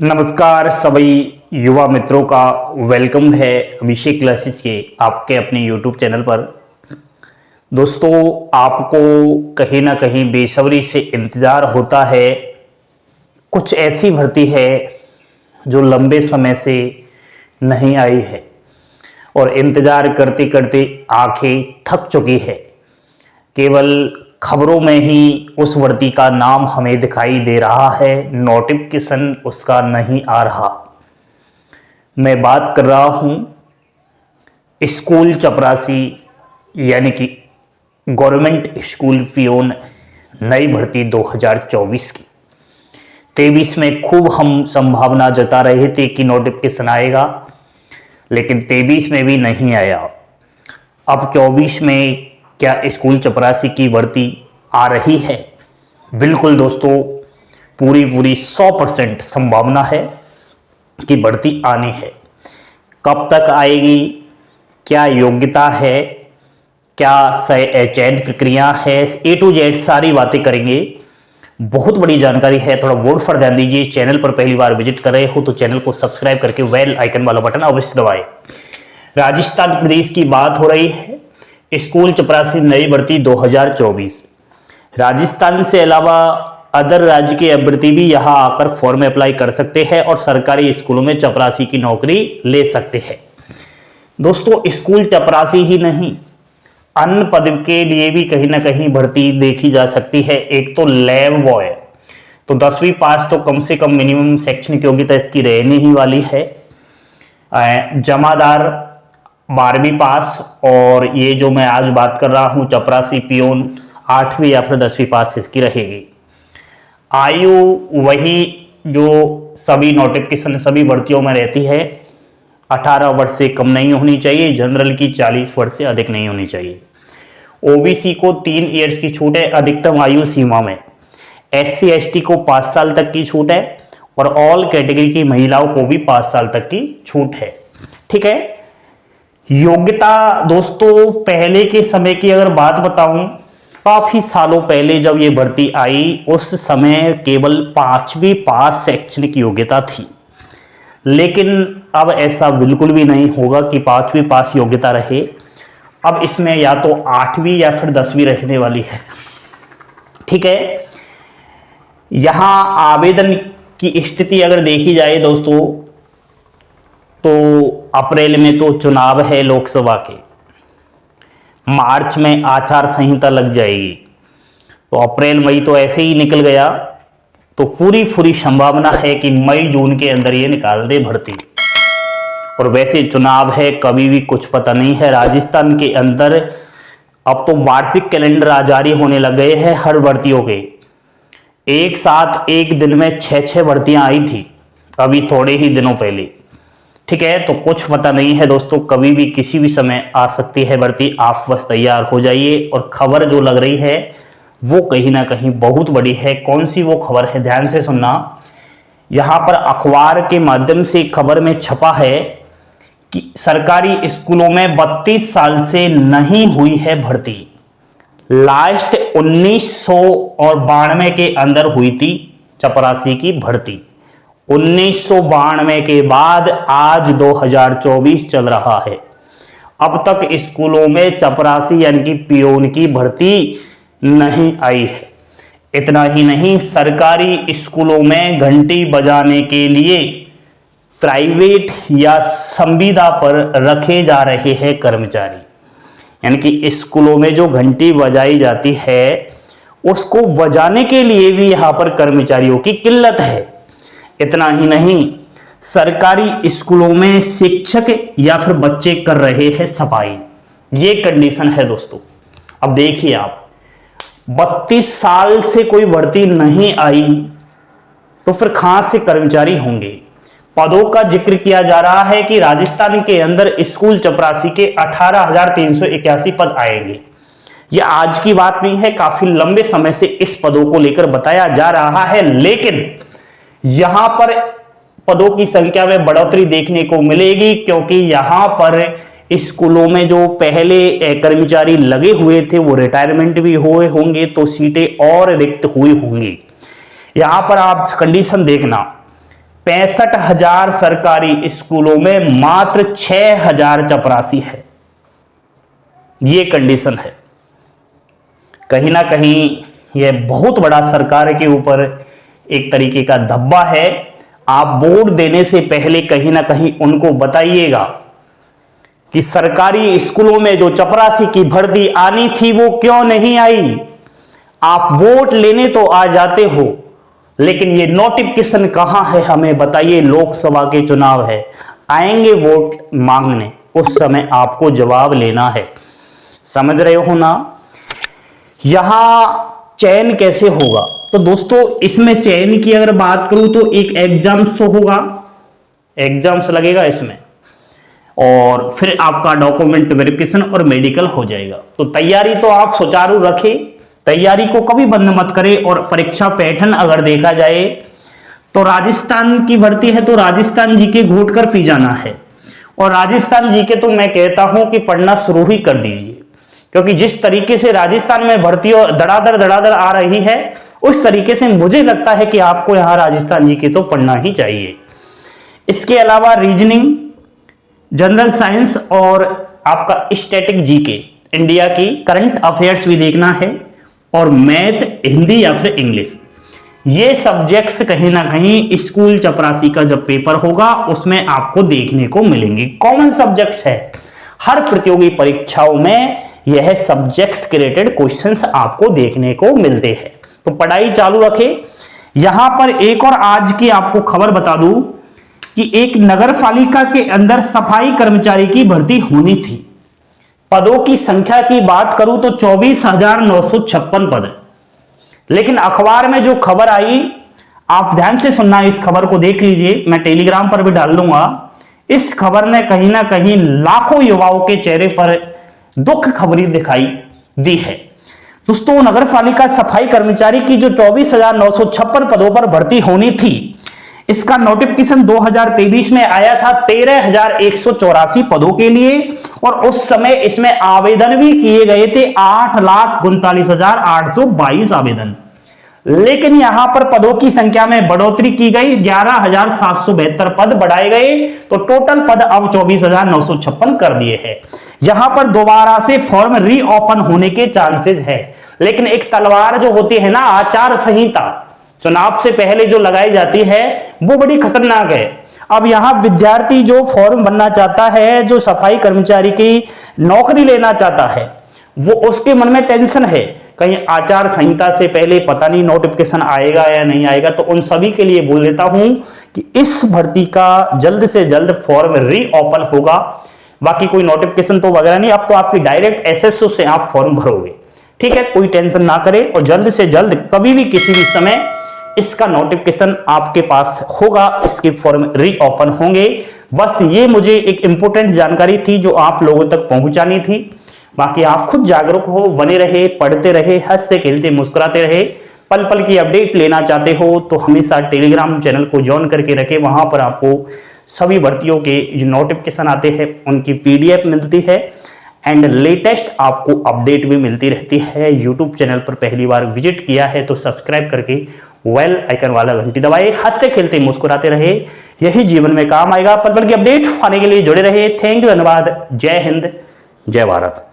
नमस्कार सभी युवा मित्रों का वेलकम है अभिषेक क्लासेस के आपके अपने यूट्यूब चैनल पर। दोस्तों, आपको कहीं ना कहीं बेसब्री से इंतज़ार होता है। कुछ ऐसी भर्ती है जो लंबे समय से नहीं आई है और इंतज़ार करते करते आंखें थक चुकी है। केवल खबरों में ही उस भर्ती का नाम हमें दिखाई दे रहा है, नोटिफिकेशन उसका नहीं आ रहा। मैं बात कर रहा हूं स्कूल चपरासी यानी कि गवर्नमेंट स्कूल पियोन नई भर्ती 2024 की। 23 में खूब हम संभावना जता रहे थे कि नोटिफिकेशन आएगा, लेकिन 23 में भी नहीं आया। अब 24 में क्या स्कूल चपरासी की भर्ती आ रही है? बिल्कुल दोस्तों, पूरी 100% संभावना है कि भर्ती आनी है। कब तक आएगी, क्या योग्यता है, क्या चयन प्रक्रिया है, A to Z सारी बातें करेंगे। बहुत बड़ी जानकारी है, थोड़ा बोर्ड पर ध्यान दीजिए। चैनल पर पहली बार विजिट कर रहे हो तो चैनल को सब्सक्राइब करके बेल आइकन वाला बटन अवश्य दबाएं। राजस्थान प्रदेश की बात हो रही है, स्कूल चपरासी नई भर्ती 2024। राजस्थान से अलावा अदर राज्य के अभ्यर्थी भी यहां आकर फॉर्म अप्लाई कर सकते हैं और सरकारी स्कूलों में चपरासी की नौकरी ले सकते हैं। दोस्तों, स्कूल चपरासी ही नहीं, अन्य पद के लिए भी कहीं ना कहीं भर्ती देखी जा सकती है। एक तो लैब बॉय, तो 10वीं पास तो कम से कम मिनिमम शैक्षणिक योग्यता इसकी रहने ही वाली है। जमादार 12वीं पास, और ये जो मैं आज बात कर रहा हूं चपरासी पियोन 8वीं या फिर 10वीं पास इसकी रहेगी। आयु वही जो सभी नोटिफिकेशन सभी भर्तियों में रहती है, 18 वर्ष से कम नहीं होनी चाहिए। जनरल की 40 वर्ष से अधिक नहीं होनी चाहिए। ओबीसी को 3 ईयर्स की छूट है अधिकतम आयु सीमा में। SC ST को 5 साल तक की छूट है और ऑल कैटेगरी की महिलाओं को भी 5 साल तक की छूट है। ठीक है। योग्यता दोस्तों, पहले के समय की अगर बात बताऊं, काफी सालों पहले जब ये भर्ती आई उस समय केवल 5वीं पास शैक्षणिक योग्यता थी, लेकिन अब ऐसा बिल्कुल भी नहीं होगा कि 5वीं पास योग्यता रहे। अब इसमें या तो 8वीं या फिर 10वीं रहने वाली है। ठीक है। यहां आवेदन की स्थिति अगर देखी जाए दोस्तों, तो अप्रैल में तो चुनाव है लोकसभा के, मार्च में आचार संहिता लग जाएगी, तो अप्रैल मई तो ऐसे ही निकल गया। तो पूरी संभावना है कि मई जून के अंदर ये निकाल दे भर्ती। और वैसे चुनाव है, कभी भी कुछ पता नहीं है। राजस्थान के अंदर अब तो वार्षिक कैलेंडर जारी होने लग गए हैं हर भर्तियों के। एक साथ एक दिन में 6 भर्तियां आई थी अभी थोड़े ही दिनों पहले। ठीक है। तो कुछ पता नहीं है दोस्तों, कभी भी किसी भी समय आ सकती है भर्ती। आप बस तैयार हो जाइए। और खबर जो लग रही है वो कहीं ना कहीं बहुत बड़ी है। कौन सी वो खबर है, ध्यान से सुनना। यहां पर अखबार के माध्यम से खबर में छपा है कि सरकारी स्कूलों में 32 साल से नहीं हुई है भर्ती। लास्ट 1992 के अंदर हुई थी चपरासी की भर्ती। 1992 के बाद आज 2024 चल रहा है। अब तक स्कूलों में चपरासी यानी कि पियोन की भर्ती नहीं आई है। इतना ही नहीं, सरकारी स्कूलों में घंटी बजाने के लिए प्राइवेट या संविदा पर रखे जा रहे हैं कर्मचारी। यानी कि स्कूलों में जो घंटी बजाई जाती है उसको बजाने के लिए भी यहां पर कर्मचारियों की किल्लत है। इतना ही नहीं, सरकारी स्कूलों में शिक्षक या फिर बच्चे कर रहे हैं सफाई। ये कंडीशन है दोस्तों। अब देखिए आप, 32 साल से कोई भर्ती नहीं आई तो फिर कहां से कर्मचारी होंगे। पदों का जिक्र किया जा रहा है कि राजस्थान के अंदर स्कूल चपरासी के 18,381 पद आएंगे। यह आज की बात नहीं है, काफी लंबे समय से इस पदों को लेकर बताया जा रहा है। लेकिन यहां पर पदों की संख्या में बढ़ोतरी देखने को मिलेगी, क्योंकि यहां पर स्कूलों में जो पहले कर्मचारी लगे हुए थे वो रिटायरमेंट भी हुए होंगे, तो सीटें और रिक्त हुई होंगी। यहां पर आप कंडीशन देखना, 65,000 सरकारी स्कूलों में मात्र 6,000 चपरासी है। ये कंडीशन है। कहीं ना कहीं यह बहुत बड़ा सरकार के ऊपर एक तरीके का धब्बा है। आप वोट देने से पहले कहीं ना कहीं उनको बताइएगा कि सरकारी स्कूलों में जो चपरासी की भर्ती आनी थी वो क्यों नहीं आई। आप वोट लेने तो आ जाते हो, लेकिन ये नोटिफिकेशन कहां है हमें बताइए। लोकसभा के चुनाव है, आएंगे वोट मांगने, उस समय आपको जवाब लेना है। समझ रहे हो ना। यहां चयन कैसे होगा? तो दोस्तों इसमें चयन की अगर बात करूं तो एक एग्जाम्स तो होगा, एग्जाम्स लगेगा इसमें, और फिर आपका डॉक्यूमेंट वेरिफिकेशन और मेडिकल हो जाएगा। तो तैयारी तो आप सुचारू रखें, तैयारी को कभी बंद मत करें। और परीक्षा पैटर्न अगर देखा जाए तो राजस्थान की भर्ती है तो राजस्थान जीके घोट कर पी जाना है। और राजस्थान जीके तो मैं कहता हूं कि पढ़ना शुरू ही कर दीजिए, क्योंकि जिस तरीके से राजस्थान में भर्ती धड़ाधड़ आ रही है, उस तरीके से मुझे लगता है कि आपको यहां राजस्थान जीके तो पढ़ना ही चाहिए। इसके अलावा रीजनिंग, जनरल साइंस और आपका स्टैटिक जीके, इंडिया की करंट अफेयर्स भी देखना है, और मैथ, हिंदी या फिर इंग्लिश, ये सब्जेक्ट्स कहीं ना कहीं स्कूल चपरासी का जब पेपर होगा उसमें आपको देखने को मिलेंगे। कॉमन सब्जेक्ट है, हर प्रतियोगी परीक्षाओं में यह सब्जेक्ट्स के रिलेटेड क्वेश्चंस आपको देखने को मिलते हैं। तो पढ़ाई चालू रखें। यहां पर एक और आज की आपको खबर बता दूं कि एक नगर पालिका के अंदर सफाई कर्मचारी की भर्ती होनी थी। पदों की संख्या की बात करूं तो 24,956 पद है। लेकिन अखबार में जो खबर आई, आप ध्यान से सुनना, इस खबर को देख लीजिए, मैं टेलीग्राम पर भी डाल दूंगा। इस खबर ने कहीं ना कहीं लाखों युवाओं के चेहरे पर दुख खबरी दिखाई दी है। दोस्तों नगर पालिका सफाई कर्मचारी की जो 24,956 पदों पर भर्ती होनी थी, इसका नोटिफिकेशन 2023 में आया था 13,184 पदों के लिए, और उस समय इसमें आवेदन भी किए गए थे 8,39,822 आवेदन। लेकिन यहां पर पदों की संख्या में बढ़ोतरी की गई, 11,772 पद बढ़ाए गए, तो टोटल पद अब 24,956 कर दिए हैं। यहां पर दोबारा से फॉर्म रीओपन होने के चांसेस है। लेकिन एक तलवार जो होती है ना, आचार संहिता चुनाव से पहले जो लगाई जाती है, वो बड़ी खतरनाक है। अब यहां विद्यार्थी जो फॉर्म बनना चाहता है, जो सफाई कर्मचारी की नौकरी लेना चाहता है, वो उसके मन में टेंशन है, कहीं आचार संहिता से पहले पता नहीं नोटिफिकेशन आएगा या नहीं आएगा। तो उन सभी के लिए बोल देता हूं कि इस भर्ती का जल्द से जल्द फॉर्म रीओपन होगा। बाकी कोई नोटिफिकेशन तो वगैरह नहीं, अब तो आपकी डायरेक्ट एसएसओ से आप फॉर्म भरोगे। ठीक है, कोई टेंशन ना करें, और जल्द से जल्द कभी भी किसी भी समय इसका नोटिफिकेशन आपके पास होगा, इसके फॉर्म रीओपन होंगे। बस ये मुझे एक इंपॉर्टेंट जानकारी थी जो आप लोगों तक पहुंचानी थी। बाकी आप खुद जागरूक हो, बने रहे, पढ़ते रहे, हंसते खेलते मुस्कुराते रहे। पल पल की अपडेट लेना चाहते हो तो हमेशा टेलीग्राम चैनल को ज्वाइन करके रखें। वहां पर आपको सभी भर्तियों के जो नोटिफिकेशन आते हैं उनकी पीडीएफ मिलती है, एंड लेटेस्ट आपको अपडेट भी मिलती रहती है। यूट्यूब चैनल पर पहली बार विजिट किया है तो सब्सक्राइब करके वेल आइकन वाला घंटी दबाए, हंसते खेलते मुस्कुराते रहे, यही जीवन में काम आएगा। पल पल की अपडेट पाने के लिए जुड़े रहे। थैंक यू, धन्यवाद। जय हिंद, जय भारत।